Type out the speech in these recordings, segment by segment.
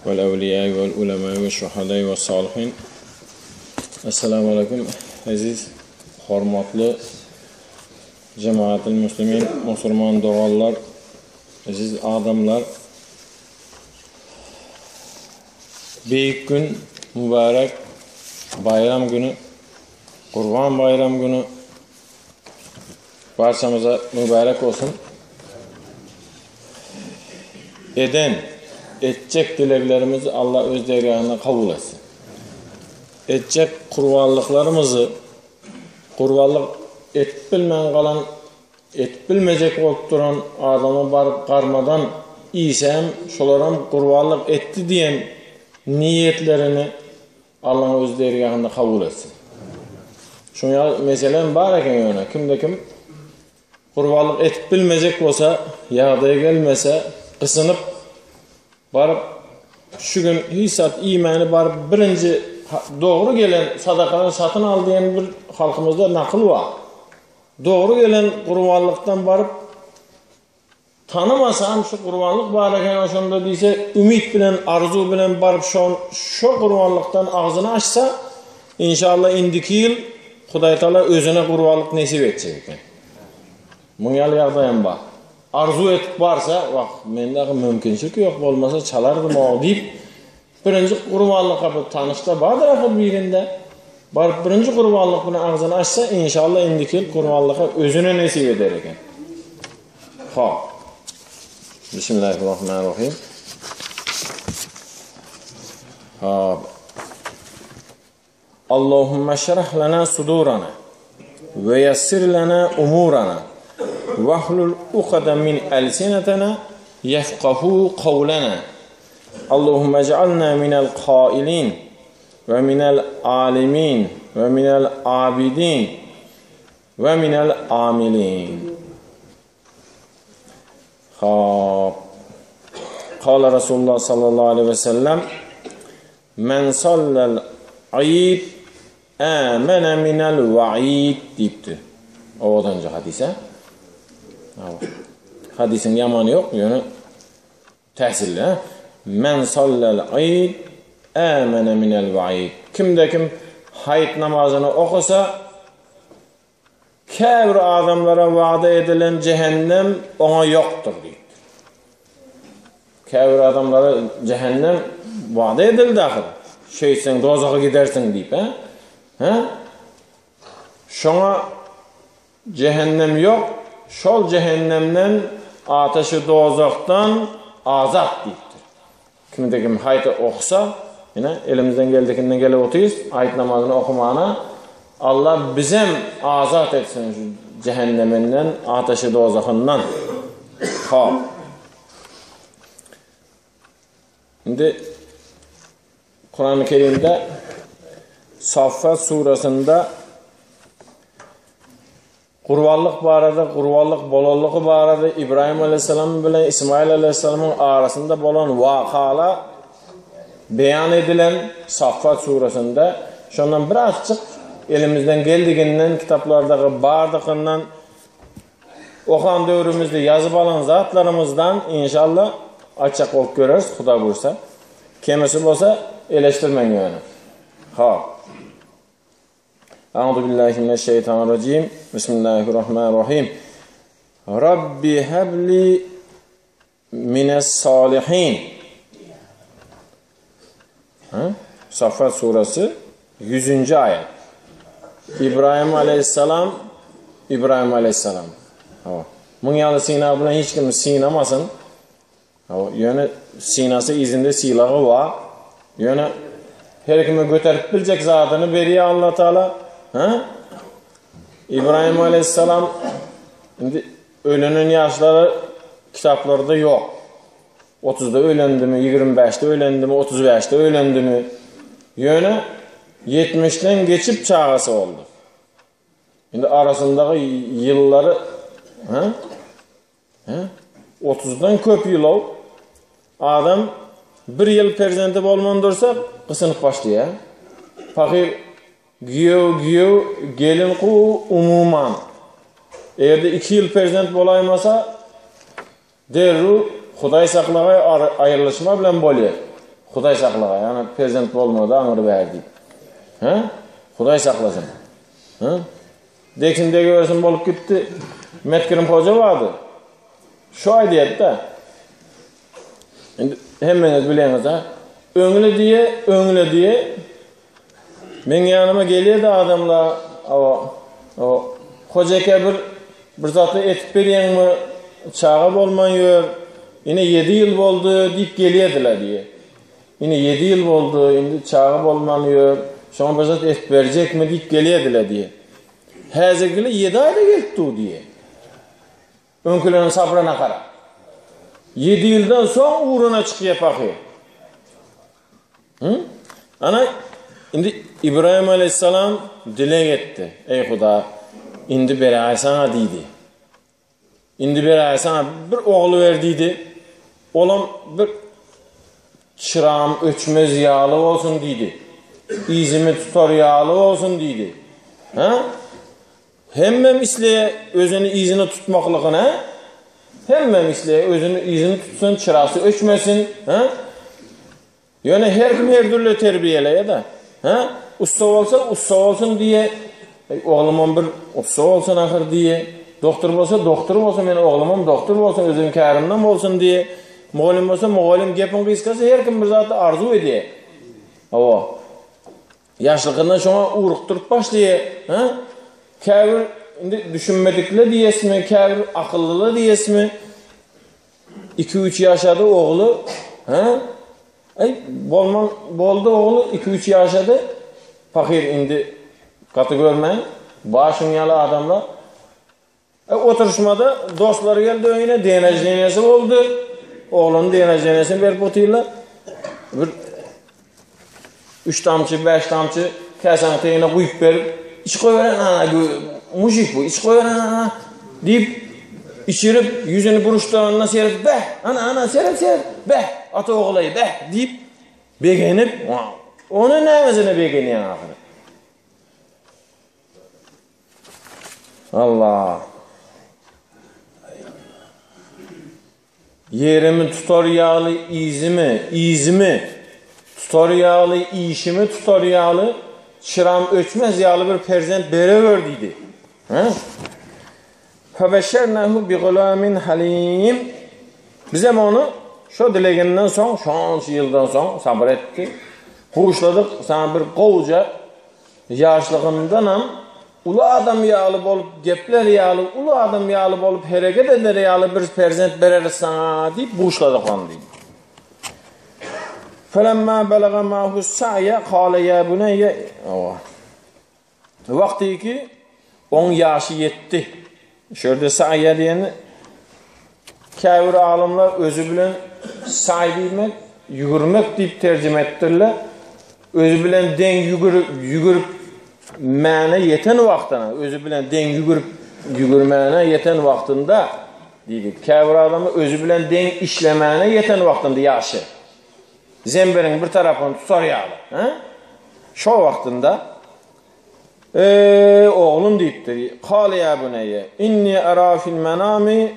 والأولياء والعلماء والشهداء والصالحين. Assalamu alaykum aziz hurmatli cemaat-ül muslimin, musulmon doğallar, aziz adamlar. Büyük gün, mübarek bayram günü, Kurban bayram günü barcamıza mübarek olsun. Edecek dileklerimizi Allah öz dergahına kabul etsin. Edecek kurbanlıklarımızı, kurbanlık et bilmeyen kalan, et bilmeyecek olup duran adamı barıp karmadan İsa'm şolaram kurbanlık etti diyen niyetlerini Allah öz dergahında kabul etsin. Şuna meselen var eken yöne, kimde kim kurbanlık et bilmeyecek olsa, yağdaya gelmese, kısınıp barıp şu gün hissat imani barıp birinci doğru gelen sadakanı satın al diyen bir halkımızda nakıl var. Doğru gelen kurbanlıktan barıp tanımasam şu kurbanlık bareken aşında deyse ümit bilen, arzu bilen barıp şu kurbanlıktan ağzını açsa inşallah indiki yıl Huday Teala özüne kurbanlık nesip edecek. Munyal yağdayan bak. Arzu etip varsa, bak mendeki mümkünçülük yok, olmasa çalardım o deyip birinci kurbanlıkla tanışta var tarafı birinde barıp birinci kurbanlık bunu ağzını açsa inşallah indiki yıl kurbanlığa özüne nesip eder eken. Bismillahirrahmanirrahim. Allahümme şerh lana sudurana ve yassir lana umurana vahlul uqada min elsinetena yefqahu qavlana. Allahümme ec'alna minel qailin ve minel alimin ve minel abidin ve minel amilin. Kâle Resulullah sallallahu aleyhi ve sellem men sallel aid amene minel va'id deyipti. O odanca hadise. Hadisin yamanı yok, yani tehsilli. Men sallel aid amene minel va'id. Kimde kim hayt namazını okusa kâbir adamlara vaada edilen cehennem ona yoktur deyip. Kâbir adamlara cehennem vaada edildi ahir. Şeysen dozağa gidersin deyip. Şuna cehennem yok. Şol cehennemden ateşi dozaktan azat deyiptir. Kimde kim haytı okusa yine elimizden geldikinden gelip otuyuz. Hayt namazını okumana Allah bizim azat etsin şu cehenneminden, ateşi dozakından. Şimdi Kur'an-ı Kerim'de Saffat surasında kurbanlık barada, kurbanlık bolallığı barada İbrahim Aleyhisselam ile İsmail Aleyhisselam'ın arasında bolan vakala beyan edilen Saffat surasında şundan birazcık elimizden geldiğinden kitaplardaki bardığından okan dövrümüzde yazıp alan zatlarımızdan inşallah açık olup görürüz Huda buyursa. Kemisi olsa eleştirmeyin yani. Euzubillahimineşşeytanirracim. Bismillahirrahmanirrahim. Rabbi habli mines salihin. Saffat suresi 100. ayet. İbrahim Aleyhisselam. Munyalı Sina buna hiç kim sinamasın. Yani sinası izinde silahı var. Yani her kime götürüp bilecek zatını veriyor Allah Teala. İbrahim Aleyhisselam şimdi ölenin yaşları kitaplarda yok. 30'da ölendi mi, 25'te ölendi mi, 35'te ölendi mi? Yani 70'ten geçip çağası oldu. Şimdi arasındaki yılları 30'dan köp yıl ol. Adam bir yıl perzenti bolman dursa kısınıp başlıyor. Fakir giyo gelin ku umuman. Eğer de 2 yıl perzent bolaymasa derru Huday saklagay ayrılışma bilen bolýar. Xuday saklağa, yani prezident bolmadı, amır verdi. Ha? Xuday saklasın. Ha? Deksin dege versin bolup gitti. Metkirim hoca vardı. Şu ay diyet de. Hemmeniz bileniz ha. Öňüle diye men yanıma geliyor da adamlar o hocake bir zatı etip berýärmi çağa bolmaýar. Yine 7 yıl boldu deyip gelýärdiler diye. Yine 7 yıl boldu, indi çağa bolmaýar. Şoň bir zat etip berjekmi deyip gelýärdiler diye. Häzirgile 7 ayda geldi diye. Öňkülerin sabrına kara. 7 yıldan soň uğruna çıkýar paky. Ana indi İbrahim aleyhisselam dilek etti. Ey Huda, indi berä sana diýdi. Indi berä sana bir oğlu verdiydi. Olam bir çıram öçmez yağlı olsun diýdi. İzimi tutar yağlı olsun diýdi. Ha? Hemme misle özünü izini tutmaklygyna, hemme misle özünü izini tutsun, çırası öçmesin, ha? Yani her kim her türlü terbiyeleye da, ha? Usta olsun diye, oğlumum bir usta olsun ahir diye, doktor olsa men oğlumum doktor olsun, özüm kärimden olsun diye, muğalim olsa muğalim gepin kıskası her kim bir zatı arzu ediyor. O yaşlığından şuna uğrukturup başlıyor, ha? Käbir düşünmedikle diyesmi, käbir akıllılı diyesmi, 2-3 yaşadı oğlu, ha? Boldu oğlu 2-3 yaşadı, fakir indi katı görmeyin, başın yalı adamla. Oturuşmada dostları geldi önüne, deneclenesi oldu. Oğlunun deneclenesini verip oturdular. Bir 3 tamçı, 5 tamçı kəsəni teyine kuyup verip, iç koyveren ana, mujik bu, iç koyveren ana deyip, içirip, yüzünü buruştuğuna serip, beh, ana, serip, beh, ata oğlayı, beh, deyip, begenip, onun neymesine begeniyen ahire. Allah. Yerimi tutar yağlı izimi, tutar yağlı işimi tutar yağlı, çıram öçmez yağlı bir perzent bere verdiydi. Febeşernehu bi gulamin halim. Bizem onu şu dileginden son, şu yıldan son sabır ettik. Huşladık, sana bir kovuca yaşlığındanam ulu adam yağlı bolup, gepler yağlı, ulu adam yağlı bolup, hareket eder yağlı bir perzent bereriz sana deyip huşladık onu deyip. فَلَمَّا بَلَغَ مَاهُ السَّعْيَ قَالَ يَا بُنَيَّ Vakti ki 10 yaşı yetti. Şöyle sa'ya diyeni kâvir alımlar özü bilen sa'i deymek, yugurmak deyip tercüme ettirler. Özü bilen den yugurip ma'na yeten vaktına, özü bilen den yugurmana yeten vaktında deydik. Kâvir adamı özü bilen den işlemana yeten vaktında yaşı. Zemberin bir tarafını tutar yağlı. Şu vaktında oğlum deyiptir. Kâle ya buneyye inni ara fil menami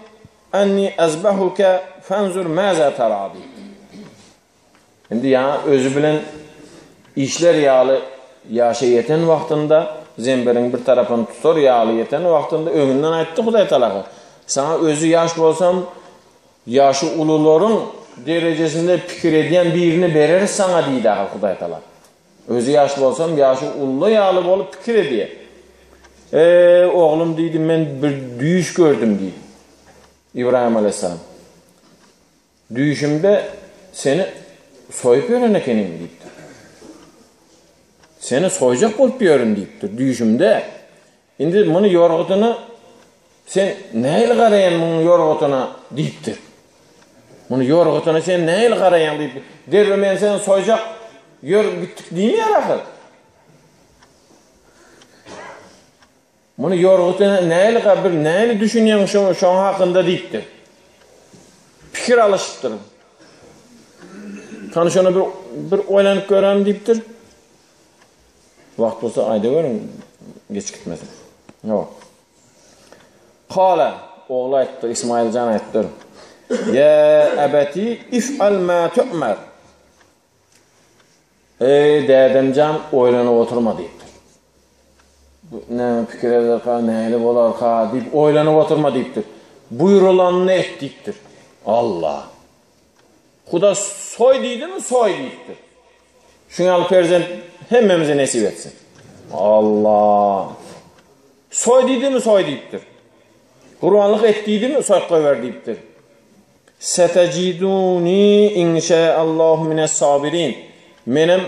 enni ezbehuke fenzur mâze terâdi. Şimdi ya özü bilen işler yağlı yaşa yeten vaktında zemberin bir tarafını tutar yağlı yeten vaktında önünden aytti Huday talakı. Sana özü yaş bolsam yaşı uluların derecesinde fikir ediyen birini veririz sana deydi Huday talakı. Özü yaşlı olsam yaşı ullu yağlı olup fikir ediyor. Oğlum deydim ben bir düyüş gördüm deydi. İbrahim aleyhisselam. Düyüşümde seni soyup yörenekenim deyiptir. Seni soyacak bolup yörün deyiptir düyüşümde. Şimdi bunu yorgutunu sen neyle karayan bunun yorgutuna deyiptir. Bunu yorgutuna sen neyle karayan deyiptir. Derim ben seni soyacak yor gittik değil mi yarakır? Bunu yorgutuna neyle düşünüyorsun şu an hakkında deyiptir. Fikir alışıptır. Tanışana bir oylanıp gören deyiptir. Vakt olsa ayda görün geç gitmesin. Yok. Kâle oğlu ayettir, İsmail Can ayettir. Ya ebeti if'al ma tu'mer. Dədemcan oylanıp oturma deyipdir. Ne fikir eder, neyle bolar ka deyip oylanıp oturma deyipdir. Buyurulanını et deyipdir. Allah. Huda soy deydi mi? Soy deyipdir. Şunyalı perzent hemmemize nesip etsin. Allah. Soy deydi mi? Soy deyipdir. Kurbanlık et deydi mi? Soy koyver deyipdir. Seteciduni inşaallahu mines sabirin. Menem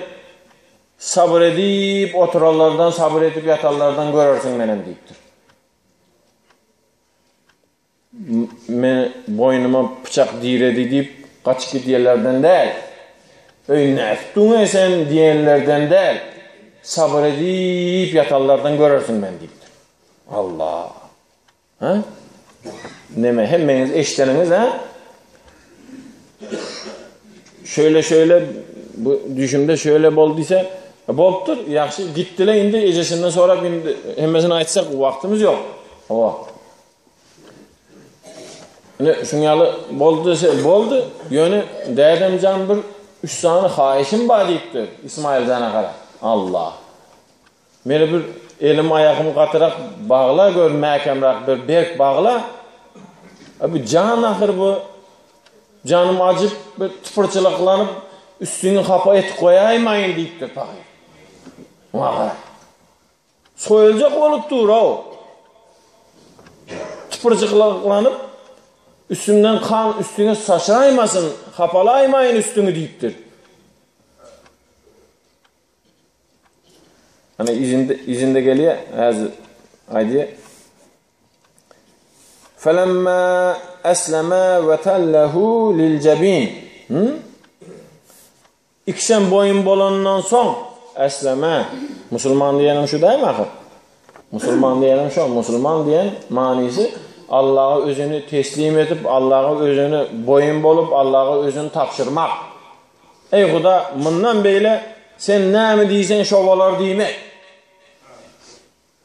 sabır edip oturallardan, sabır edip yatallardan görürsün menem deyipdir. Men boynuma bıçak diredi deyip kaç git yerlerden değil. Öy neftun sen diyenlerden değil. Sabır edip yatallardan görürsün ben deyipdir. Allah. Ha? Neme hemmeniz eşleriniz ha? Şöyle bu düşümde şöyle bolduysa boluptur. Yaxşı gittiler indi ecesinden sonra hemmesini aytsak vaktimiz yok. O. Ne şunyalı boldu. Yönü Dədemcan bir 3 tane haişim var deyipdir İsmail'den kadar. Allah. Meni bir elim ayağımı katırak bağla gör məhkəmrak bir berk bağla. Abi can ahır bu. Canım acıp bir tıpırçılıklanıp üstünü kapa et koyaymayın deyiptir bakayım. Valla. Soyulacak olup dur o. Tıpırçılıklanıp üstünden kan üstüne saçraymasın, kapalaymayın üstünü deyiptir. Hani izinde geliyor. Haydi. فَلَمَّا أَسْلَمَا وَتَلَّهُ لِلْجَب۪ينَ İkişen boyun bolanından son esleme. Müslüman diyenim şu değil mi akır? Müslüman diyenim şu. Müslüman diyen manisi Allah'a özünü teslim edip Allah'a özünü boyun bolup Allah'a özünü tapşırmak. Ey Huda bundan böyle sen ne mi diysen şovalar demek.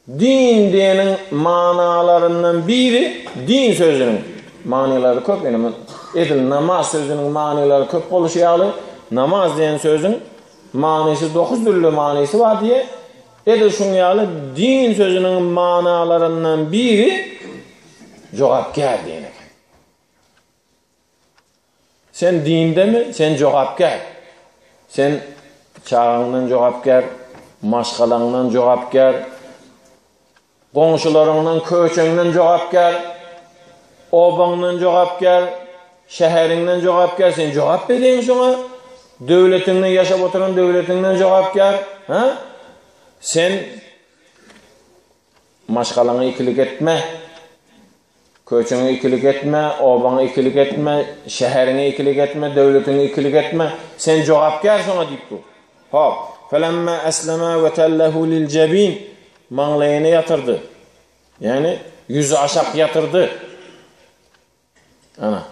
Din diyenin manalarından biri din sözünün manileri köp. Yani edil namaz sözünün manileri köp oluşuyalı. Namaz diyen sözün manisi 9 türlü manisi var diye edil şunyalı din sözünün manalarından biri cevapkar diyenek. Sen dinde mi? Sen cevapkar. Sen çağından cevapkar, maşkalandan cevapkar, komşularından, köçönden cevapkar, obandan cevapkar, şehrinden cevapkar. Sen cevap vereyim şuna. Devletinden yaşap oturan devletinden cevapkar. Ha? Sen maşkalanı ikilik etme. Köçüne ikilik etme, obana ikilik etme, şehrine ikilik etme, devletine ikilik etme. Sen cevapkar sana deyip bu. Hop. فَلَمَّا أَسْلَمَا وَتَلَّهُ لِلْجَب۪ينَ Manglayını yatırdı. Yani yüzü aşak yatırdı. Ana.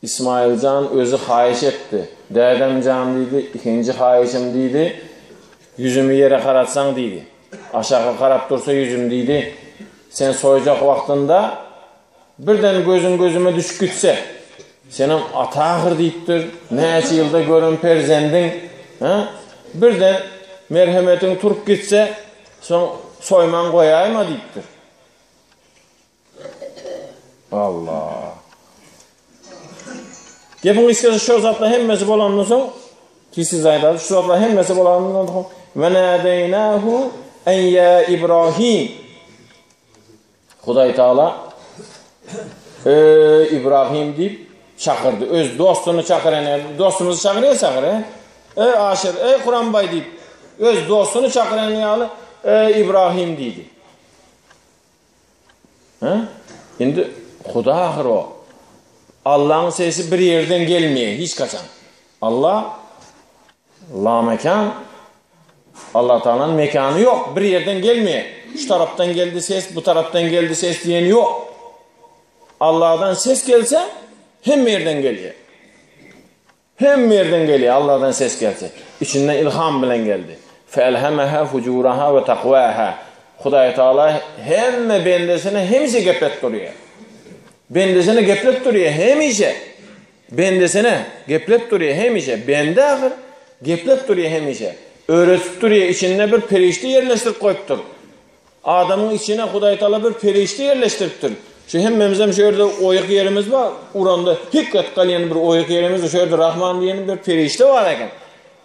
İsmailcan özü hayiş etti. Dədemcan deydi, ikinci hayişim deydi. Yüzümü yere karatsan deydi. Aşağı karat dursa yüzüm deydi. Sen soyacak vaktinde birden gözüme düşüp gitse senin atağır deyiptir. Neçe yılda görün perzendin. Ha? Birden merhametin turup gitse son soyman koyayma deyiptir. Allah. Gepin iskesi şu zatla hemmesi bolanından son ki siz aydadı. Şu zatla hemmesi bolanından son ve nâdeynahu en ya İbrahim. Huday Teala İbrahim deyip çakırdı. Öz dostunu çakıran, dostumuzu çakırıyor. Aşır, Kur'an bay deyip öz dostunu çakıran yalı İbrahim deydi. Şimdi Huda ahır o. Allah'ın sesi bir yerden gelmiyor hiç kaçan. Allah la mekan. Allah Teala'nın mekanı yok. Bir yerden gelmiyor. Şu taraftan geldi ses, bu taraftan geldi ses diyen yok. Allah'dan ses gelse hem yerden geliyor. Hem yerden geliyor Allah'tan ses gelse. İçinden ilham bilen geldi. فَاَلْهَمَهَا فُجُورَهَا وَتَقْوَاهَا Huday Teala hem bendesine hemşe geplet duruyor. Bendesine geplet duruyor hemşe. Bendesine geplet duruyor hemşe. Bende ahır Geplep duruyor hemişe. Öğretip duruyor, içine bir perişte yerleştirip koyuptur. Adamın içine Huday Teala bir perişte yerleştiriptir. Şu hemmemizden şöyle oyuk yerimiz var. Uranda hikkat kalayan bir oyuk yerimiz var. Şöyle Rahman diyenin bir perişte var eken.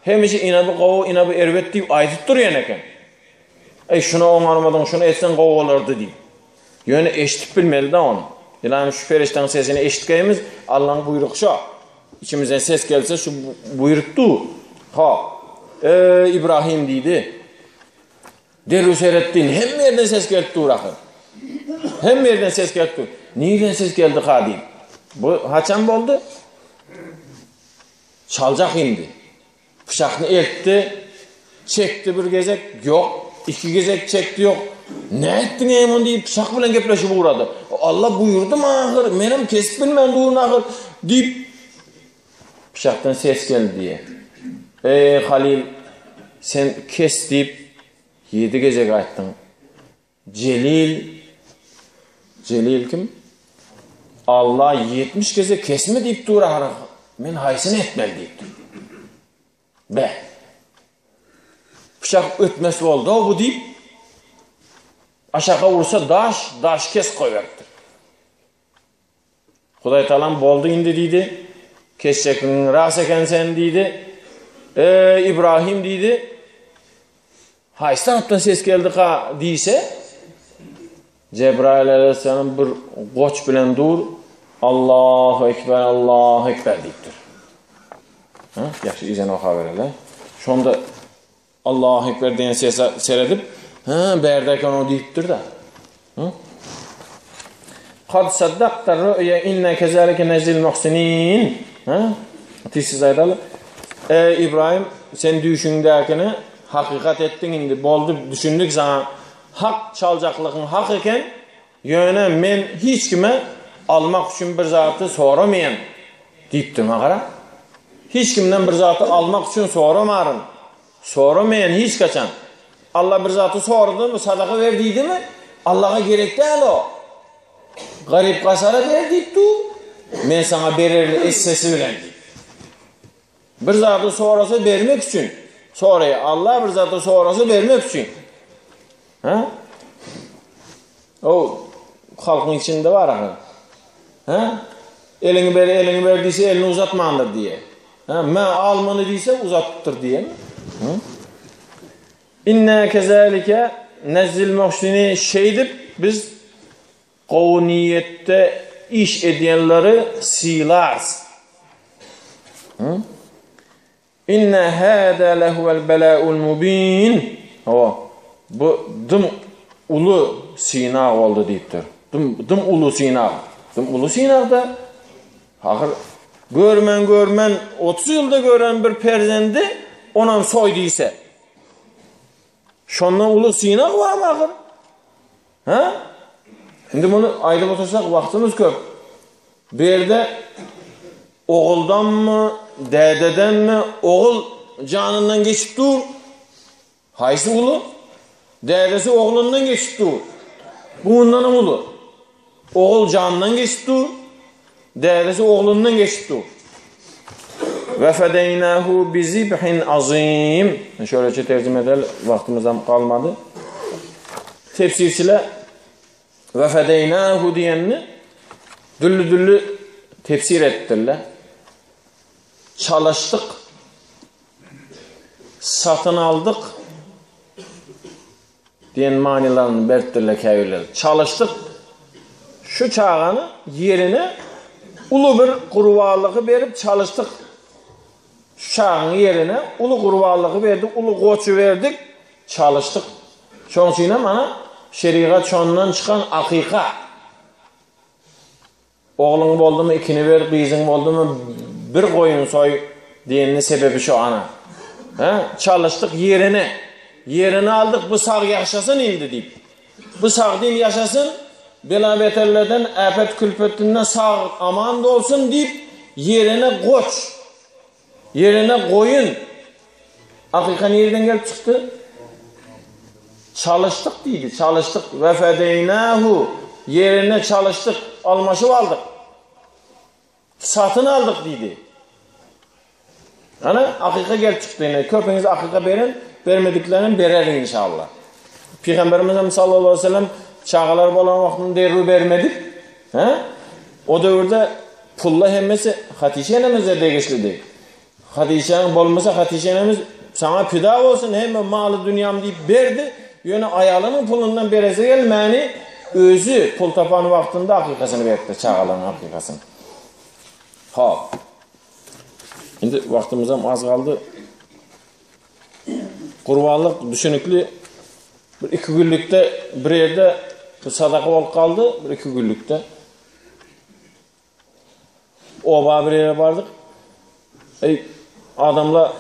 Hemişe inabı qavu, inabı ervet deyip aytıp duruyor eken. Şuna onarmadın, şuna etsen qavu olurdu deyip. Yani eşitip bilmeli de onu. Yani şu periştenin sesini eşitkayımız Allah'ın buyruğu şu. İçimizden ses gelse şu buyurttu. İbrahim deydi. Derü seyrettin. Hem yerden ses geldi uğrakı. Hem yerden ses geldi. Neyden ses geldi deyip. Bu haçan oldu? Çalacak indi. Bıçakını etti. Çekti bir gezek. Yok. 2 gezek çekti yok. Ne ettin emun deyip bıçak bilen gepleşip uğradı. Allah buyurdu mu ahır? Benim kesip bilmem doğru ahır. Deyip bıçaktan ses geldi diye. Halil sen kes deyip 7 gezek ayttın. Celil kim? Allah 70 gezek kesme deyip dur ahır. Men haysını etmel deyip dur. Bıçak ötmesi oldu o bu deyip aşağı vursa daş kes koyverdir. Huday Teala boldu indi deydi. Keseceksin ras eken sen deydi. İbrahim deydi. Haysi taraftan ses geldi deyse Cebrail aleyhisselam bir koç bilen dur. Allahu Ekber, Allahu Ekber deyiptir. Yaxşı izin o haberler. Şonda Allahu Ekber diyen ses seyredip berdeyken o deyiptir da. Kad saddaqta rü'ye inne kezalike nezil muhsinin. Tisiz aydalı. İbrahim sen düşündükini hakikat ettin indi. Boldu düşündük sana. Hak çalacaklıkın hak eken yöne men hiç kime almak için bir zatı soramayan deyiptim akara. Hiç kimden bir zatı almak için soramarın. Soramayan hiç kaçan. Allah bir zatı sordu mu sadaka verdiydi mi? Allah'a gerek değil o. Garip kasara verdiydi. Men sana bererli essesi bilendi. Bir zatı sonrası vermek için. Sonraya Allah bir zatı sonrası vermek için. O halkın içinde var. Elini verdiyse elini uzatmandır diye. Men almanı deyse uzattır diye. İnne kezalike nezzil muhsini şeydip biz kavniyette iş edenleri silars. İnne hâdâ lehuvel belâul mubîn. Bu dım ulu sina oldu deyiptir. Dım ulu sina. Dım ulu sina da ahir görmen 30 yılda gören bir perzendi onam soyduysa. Şondan ulu sina var mı ahir? Şimdi bunu ayda otursak vaktimiz köp. Bir yerde oğuldan mı, dededen mi, oğul canından geçip dur. Haysi ulu? Dedesi oğlundan geçip dur. Bu ondan ulu. Oğul canından geçip dur. Dedesi oğlundan geçip dur. Ve fedeynahu bizibhin azim. Şöyle tercüme edelim. Vaktimizden kalmadı. Tefsirçiler ve fedeynahu diyenini düllü tefsir ettiler. Çalıştık. Satın aldık. Diyen manilerini belirttiler kâyürler. Çalıştık. Şu çağını yerine ulu bir kurvallığı verip çalıştık. Şu çağın yerine ulu kurvallığı verdik. Ulu koçu verdik. Çalıştık. Çoğunçuyla bana şeriat şondan çıkan akika. Oğlun oldu mu ikini ver, kızın oldu mu bir koyun soy diyenin sebebi şu ana. Çalıştık yerini aldık bu sağ yaşasın indi deyip. Bu sağ din yaşasın, bela beterlerden, afet külfetinden sağ aman da olsun deyip yerine koç, yerine koyun. Akika nereden gelip çıktı? Çalıştık deydi, çalıştık. Ve fedeynahu yerine çalıştık, almaşı aldık. Satın aldık deydi. Ana akika gelip çıktığını, köpeğinize akika verin, vermediklerini verir inşallah. Peygamberimiz sallallahu aleyhi ve sellem çağalar olan vaktinde derru vermedik. He? O dövrde pulla hemmesi Hatice enemize de geçledi. Hatice'nin bolmasa Hatice enemiz sana pida olsun hem malı dünyam deyip verdi. Yöne ayalının pulundan berese gelmeni özü pul tapan vaktinde akikasını verdi, çağaların akikasını. Ha. Şimdi vaktimiz az kaldı. Kurbanlık düşünüklü bir iki günlükte bir yerde sadaka olup kaldı, bir iki günlükte. Oba bir yere vardık. Adamla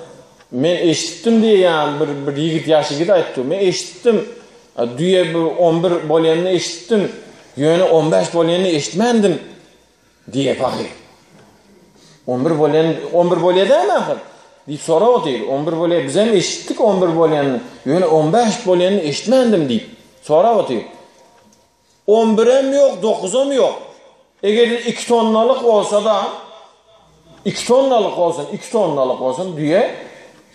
men eşittim diye yani bir yigit yaşı gidi aytdı. Men eşittim. Düye 11 bolyanını eşittim. Yöne 15 bolyanını eşitmendim diye bakıyor. 11 bolya değil mi ahir? Deyip sonra o değil. 11 bolya bize mi eşittik 11 bolyanını? Yöne 15 bolyanını eşitmendim deyip. Sonra o değil. 11'em yok, 9'um yok. Eğer 2 tonnalık olsa da 2 tonnalık olsun diye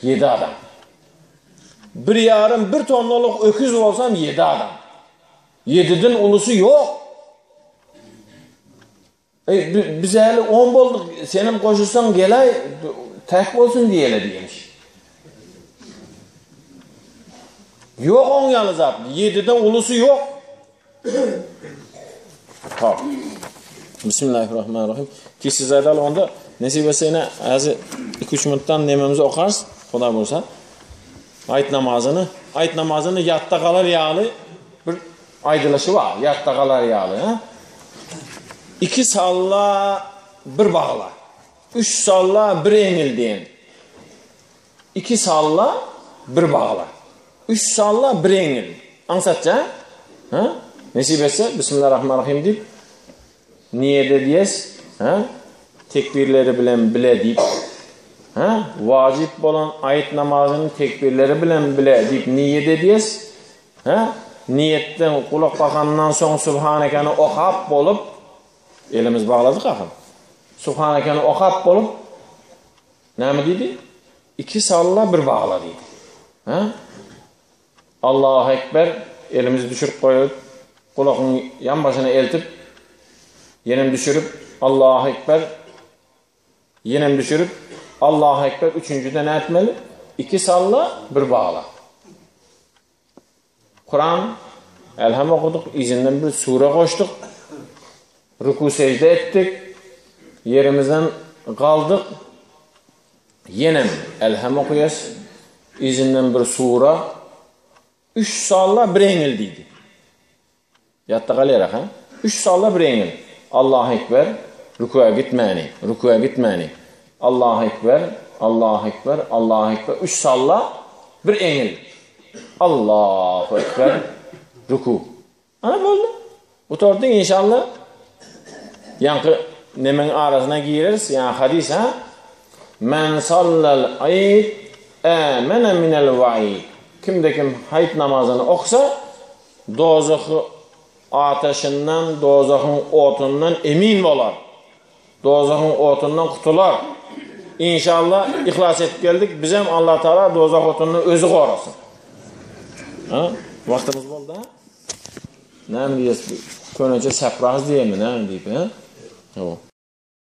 7 adam. Bir yarım 1 tonnalık öküz olsan 7 adam. 7'den ulusu yok. Biz hele 10 bulduk, senin koşulsan gelay tek olsun diyele demiş. Yok 10 yalnız abi, 7'den ulusu yok. Tamam. Bismillahirrahmanirrahim. Ki siz aydalı onda nesip etseyine azı 2-3 minuttan nememizi okarız. Koda bulsa. Ayet namazını yatta kalar yağlı bir aydılaşı var. Yatta kalar yağlı. Ha? 2 salla, 1 bağla. 3 salla, 1 eğil deyin. 2 salla, 1 bağla. 3 salla, 1 eğil. Ansatça. Ha? Nesip etse Bismillahirrahmanirrahim deyip niyet ediyes. Ha? Tekbirleri bilen bile deyip. Ha? Vacip olan ayet namazının tekbirleri bilen bile deyip niyet ediyes. Ha? Niyetten kulak bakandan sonra Subhaneke'ni okap bolup elimiz bağladık akım. Subhaneke'ni okap bolup ne mi dedi? 2 salla 1 bağla dedi. Ha? Allahu Ekber elimizi düşürüp koyup kulağın yan başına eltip yenem düşürüp Allahu Ekber yenem düşürüp Allahu Ekber üçüncüde ne etmeli? 2 salla 1 bağla. Kur'an elham okuduk, izinden bir sure koştuk. Ruku secde ettik. Yerimizden kaldık. Yenem elham okuyas. İzinden bir sure 3 salla 1 eğil dedi. Yatta kalayarak ha? 3 salla 1 eğil. Allahu Ekber rukuya gitmeni. Allahu Ekber, Allahu Ekber, Allahu Ekber. 3 salla 1 eğil. Allahu Ekber ruku. Ana oldu. Oturdun inşallah. Yankı nemen arasına gireriz. Yani hadis ha. Men sallal ayet amene minel va'id. Kimde kim hayt namazını okusa dozakı ateşinden, dozakın otundan emin olar. Dozakın otundan kutular. İnşallah ihlas etip geldik. Bizim Allah Teala dozak otundan özü korasın. Ha? Vaktimiz oldu ha? Ne mi diyeceğiz? Könece sepraz diye mi? Ne mi deyip ha? Tamam.